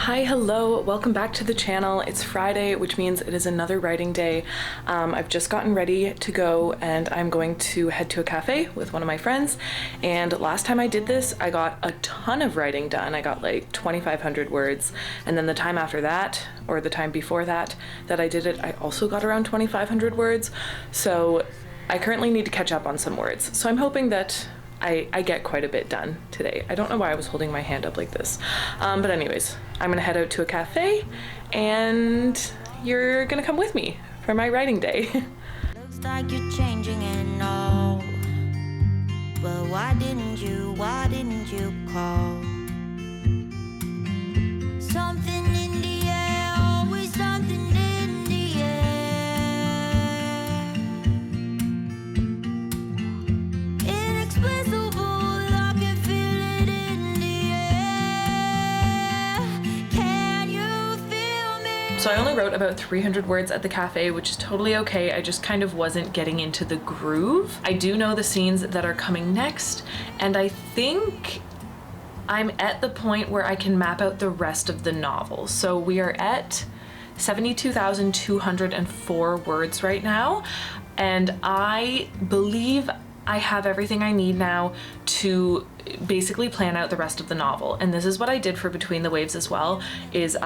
Hi, hello, welcome back to the channel. It's Friday, which means it is another writing day. I've just gotten ready to go and I'm going to head to a cafe with one of my friends. And last time I did this, I got a ton of writing done. I got like 2,500 words. And then the time after that, or the time before that I did it, I also got around 2,500 words. So I currently need to catch up on some words. So I'm hoping that I get quite a bit done today. I don't know why I was holding my hand up like this. But anyways, I'm gonna head out to a cafe and you're gonna come with me for my writing day. Looks like you're changing and all, but why didn't you call? Something in the air, always something in the air. Inexplicable, I can feel it in the air. Can you feel me? So I only wrote about 300 words at the cafe, which is totally okay. I just kind of wasn't getting into the groove. I do know the scenes that are coming next, and I think I'm at the point where I can map out the rest of the novel. So we are at 72,204 words right now, and I believe I have everything I need now to basically plan out the rest of the novel. And this is what I did for Between the Waves as well, is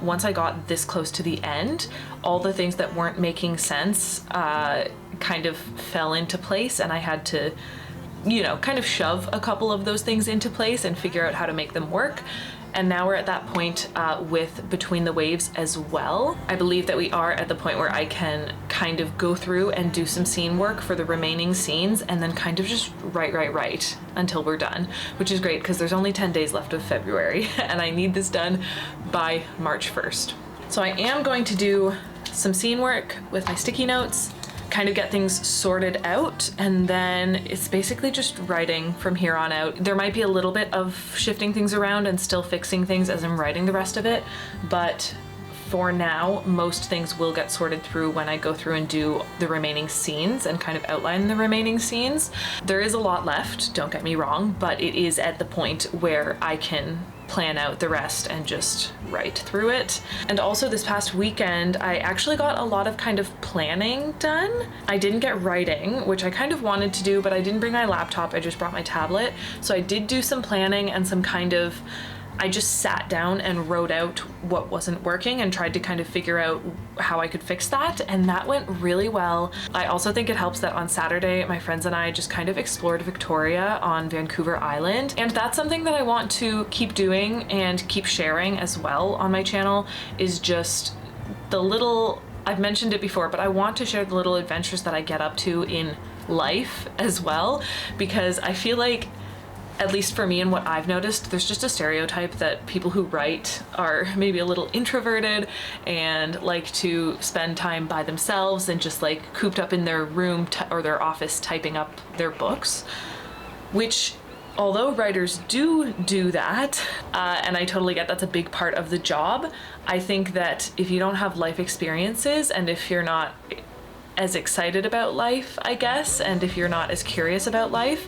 once I got this close to the end, all the things that weren't making sense kind of fell into place, and I had to, you know, kind of shove a couple of those things into place and figure out how to make them work. And now we're at that point with Between the Waves as well. I believe that we are at the point where I can kind of go through and do some scene work for the remaining scenes and then kind of just write until we're done, which is great because there's only 10 days left of February and I need this done by March 1st. So I am going to do some scene work with my sticky notes, kind of get things sorted out, and then it's basically just writing from here on out. There might be a little bit of shifting things around and still fixing things as I'm writing the rest of it, but for now, most things will get sorted through when I go through and do the remaining scenes and kind of outline the remaining scenes. There is a lot left, don't get me wrong, but it is at the point where I can plan out the rest and just write through it. And also this past weekend, I actually got a lot of kind of planning done. I didn't get writing, which I kind of wanted to do, but I didn't bring my laptop, I just brought my tablet. So I did do some planning and some kind of, I just sat down and wrote out what wasn't working and tried to kind of figure out how I could fix that, and that went really well. I also think it helps that on Saturday, my friends and I just kind of explored Victoria on Vancouver Island, and that's something that I want to keep doing and keep sharing as well on my channel, is just the little, I've mentioned it before, but I want to share the little adventures that I get up to in life as well, because I feel like, at least for me and what I've noticed, there's just a stereotype that people who write are maybe a little introverted and like to spend time by themselves and just like cooped up in their room or their office typing up their books, which, although writers do that, and I totally get that's a big part of the job, I think that if you don't have life experiences and if you're not as excited about life, I guess, and if you're not as curious about life,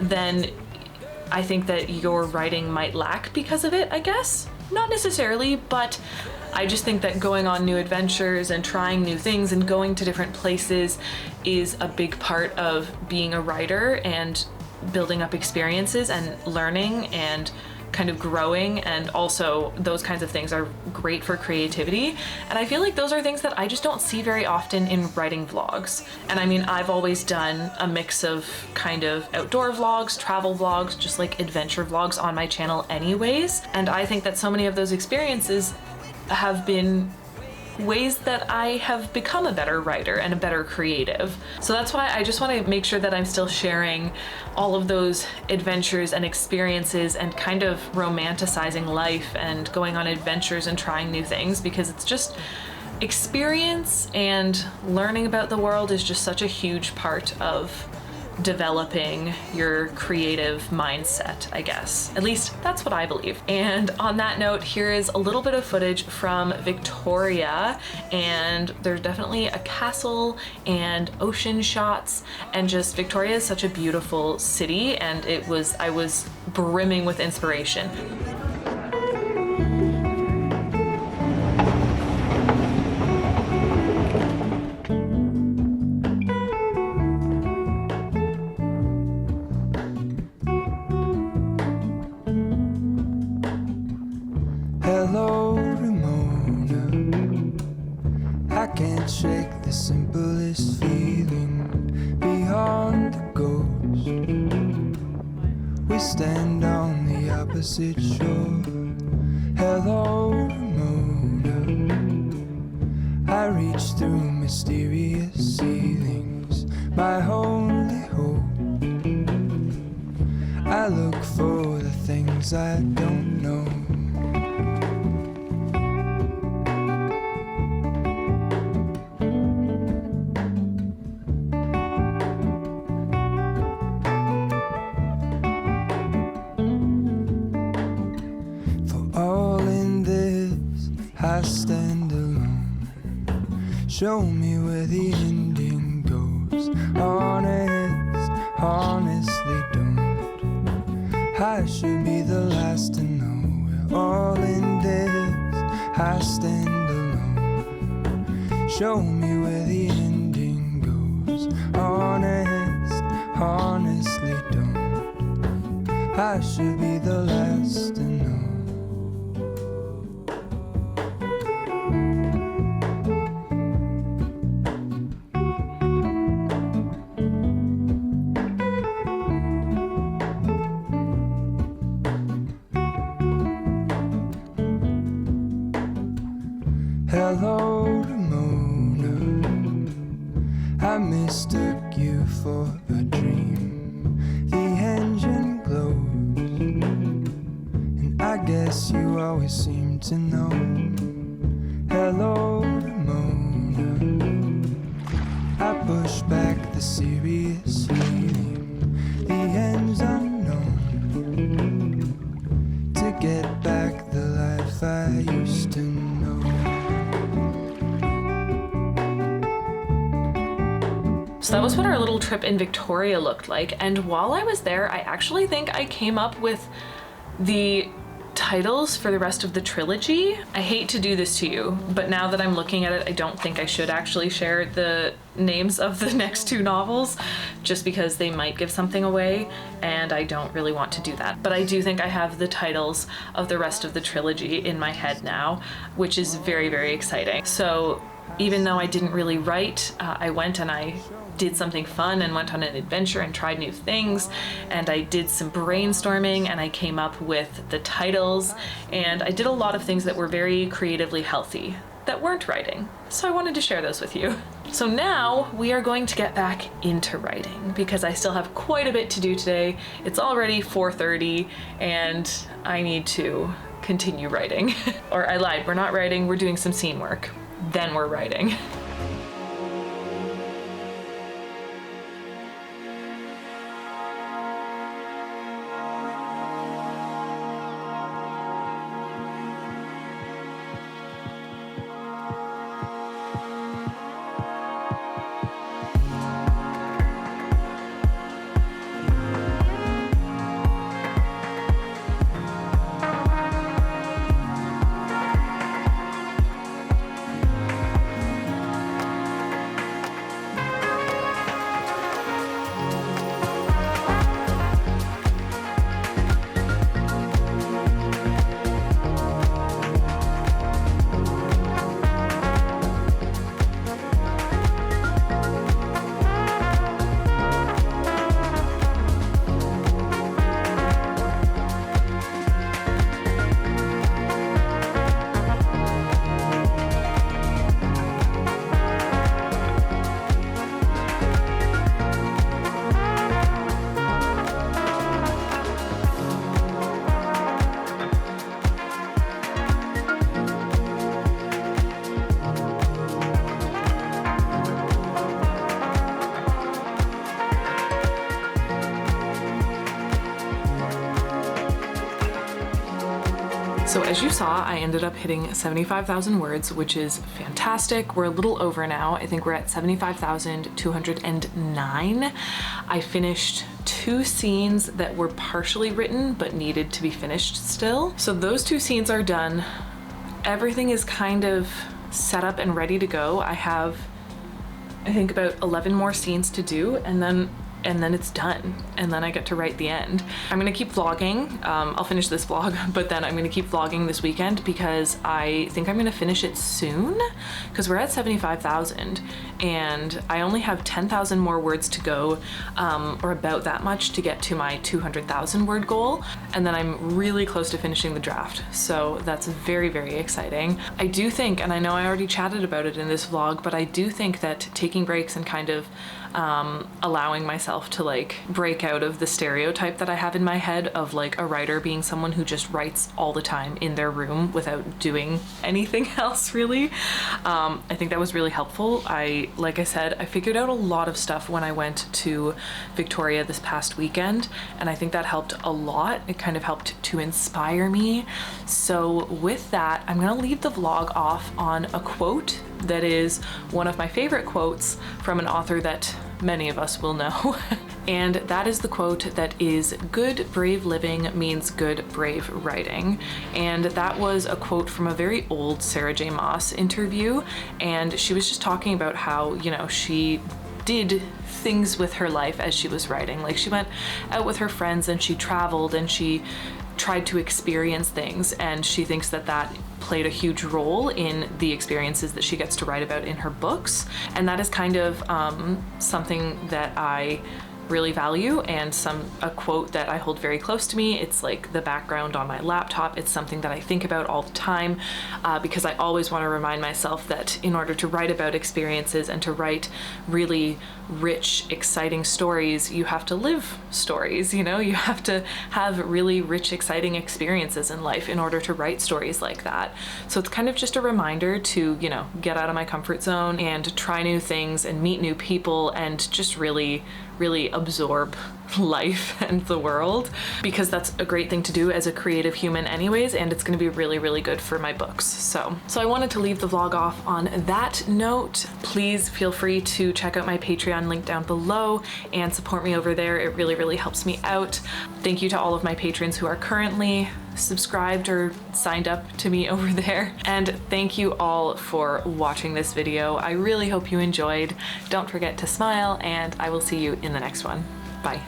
then I think that your writing might lack because of it, I guess. Not necessarily, but I just think that going on new adventures and trying new things and going to different places is a big part of being a writer and building up experiences and learning and kind of growing, and also those kinds of things are great for creativity. And I feel like those are things that I just don't see very often in writing vlogs. And I mean, I've always done a mix of kind of outdoor vlogs, travel vlogs, just like adventure vlogs on my channel anyways. And I think that so many of those experiences have been ways that I have become a better writer and a better creative. So that's why I just want to make sure that I'm still sharing all of those adventures and experiences and kind of romanticizing life and going on adventures and trying new things, because it's just experience and learning about the world is just such a huge part of developing your creative mindset, I guess. At least that's what I believe. And on that note, here is a little bit of footage from Victoria, and there's definitely a castle and ocean shots, and just Victoria is such a beautiful city, and I was brimming with inspiration. Hello, Ramona. I can't shake the simplest feeling beyond the ghost. We stand on the opposite shore. Hello, Ramona. I reach through mysterious ceilings, my only hope. I look for the things I don't know. I stand alone. Show me where the ending goes. Honestly don't. I should be the last to know. We're all in this. I stand alone. Show me where the ending goes. Honestly don't. I should be the last to know. Hello, Ramona. I mistook you for a dream. The engine glows, and I guess you always seem to know. Hello, Ramona. I push back the serious feeling. The end's unknown. To get back the life I used to know. So that was what our little trip in Victoria looked like. And while I was there, I actually think I came up with the titles for the rest of the trilogy. I hate to do this to you, but now that I'm looking at it, I don't think I should actually share the names of the next two novels, just because they might give something away, and I don't really want to do that. But I do think I have the titles of the rest of the trilogy in my head now, which is very, very exciting. So even though I didn't really write, I went and I did something fun and went on an adventure and tried new things, and I did some brainstorming and I came up with the titles, and I did a lot of things that were very creatively healthy that weren't writing. So I wanted to share those with you. So now we are going to get back into writing because I still have quite a bit to do today. It's already 4:30 and I need to continue writing. Or I lied, we're not writing, we're doing some scene work. Then we're writing. So as you saw, I ended up hitting 75,000 words, which is fantastic. We're a little over now. I think we're at 75,209. I finished 2 scenes that were partially written but needed to be finished still. So those 2 scenes are done. Everything is kind of set up and ready to go. I have, I think, about 11 more scenes to do, and then and then it's done, and then I get to write the end. I'm gonna keep vlogging. I'll finish this vlog, but then I'm gonna keep vlogging this weekend because I think I'm gonna finish it soon, because we're at 75,000 and I only have 10,000 more words to go, or about that much to get to my 200,000 word goal, and then I'm really close to finishing the draft, so that's very, very exciting. I do think, and I know I already chatted about it in this vlog, but I do think that taking breaks and kind of allowing myself to like break out of the stereotype that I have in my head of like a writer being someone who just writes all the time in their room without doing anything else really. I think that was really helpful. Like I said, I figured out a lot of stuff when I went to Victoria this past weekend, and I think that helped a lot. It kind of helped to inspire me. So with that, I'm gonna leave the vlog off on a quote that is one of my favorite quotes from an author that many of us will know. And that is the quote that is, "Good, brave living means good, brave writing." And that was a quote from a very old Sarah J. Maas interview. And she was just talking about how, you know, she did things with her life as she was writing. Like she went out with her friends and she traveled and she tried to experience things, and she thinks that that played a huge role in the experiences that she gets to write about in her books. And that is kind of something that I really value, and a quote that I hold very close to me. It's like the background on my laptop. It's something that I think about all the time, because I always want to remind myself that in order to write about experiences and to write really rich, exciting stories, you have to live stories, you know? You have to have really rich, exciting experiences in life in order to write stories like that. So it's kind of just a reminder to, you know, get out of my comfort zone and try new things and meet new people and just really absorb life and the world, because that's a great thing to do as a creative human anyways, and it's going to be really, really good for my books. So I wanted to leave the vlog off on that note. Please feel free to check out my Patreon link down below and support me over there. It really, really helps me out. Thank you to all of my patrons who are currently subscribed or signed up to me over there. And thank you all for watching this video. I really hope you enjoyed. Don't forget to smile, and I will see you in the next one. Bye.